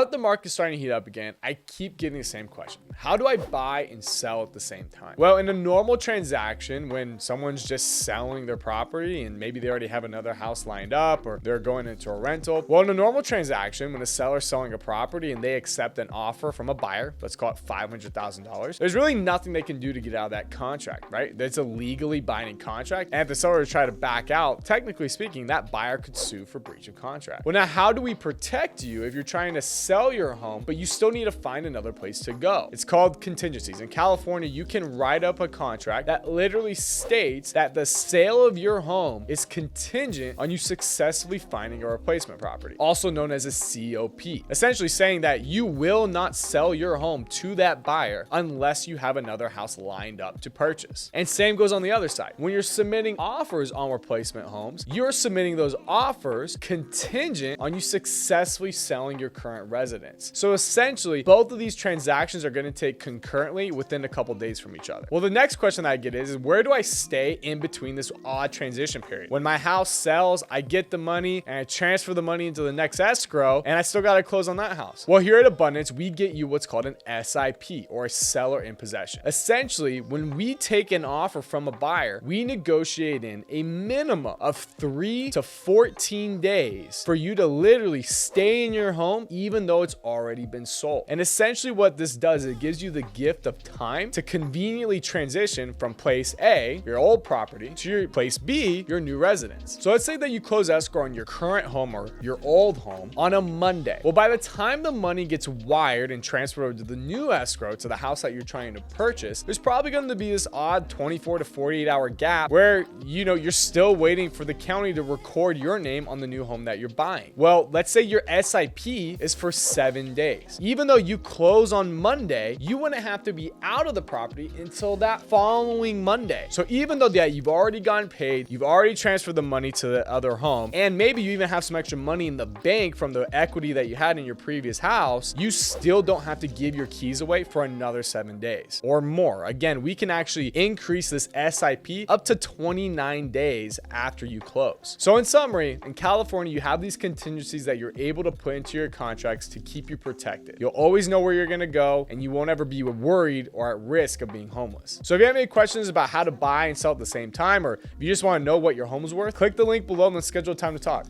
that the market's starting to heat up again, I keep getting the same question. How do I buy and sell at the same time? Well, in a normal transaction, when someone's just selling their property and maybe they already have another house lined up or they're going into a rental. Well, in a normal transaction, when a seller's selling a property and they accept an offer from a buyer, let's call it $500,000, there's really nothing they can do to get out of that contract, right? That's a legally binding contract. And if the seller try to back out, technically speaking, that buyer could sue for breach of contract. Well, now how do we protect you if you're trying to sell your home, but you still need to find another place to go? It's called contingencies. In California, you can write up a contract that literally states that the sale of your home is contingent on you successfully finding a replacement property, also known as a COP, essentially saying that you will not sell your home to that buyer unless you have another house lined up to purchase. And same goes on the other side. When you're submitting offers on replacement homes, you're submitting those offers contingent on you successfully selling your current residence. So essentially, both of these transactions are going to take concurrently within a couple days from each other. Well, the next question that I get is where do I stay in between this odd transition period? When my house sells, I get the money and I transfer the money into the next escrow and I still got to close on that house. Well, here at Abundance, we get you what's called an SIP, or a seller in possession. Essentially, when we take an offer from a buyer, we negotiate in a minimum of 3 to 14 days for you to literally stay in your home even though it's already been sold. And essentially what this does, it gives you the gift of time to conveniently transition from place A, your old property, to your place B, your new residence. So let's say that you close escrow on your current home or your old home on a Monday. Well, by the time the money gets wired and transferred over to the new escrow, to the house that you're trying to purchase, there's probably going to be this odd 24 to 48 hour gap where, you're still waiting for the county to record your name on the new home that you're buying. Well, let's say your SIP is for 7 days. Even though you close on Monday, you wouldn't have to be out of the property until that following Monday. So even though you've already gotten paid, you've already transferred the money to the other home, and maybe you even have some extra money in the bank from the equity that you had in your previous house, you still don't have to give your keys away for another 7 days or more. Again, we can actually increase this SIP up to 29 days after you close. So in summary, in California, you have these contingencies that you're able to put into your contracts to keep you protected. You'll always know where you're going to go and you won't ever be worried or at risk of being homeless. So if you have any questions about how to buy and sell at the same time, or if you just want to know what your home is worth, click the link below and let's schedule a time to talk.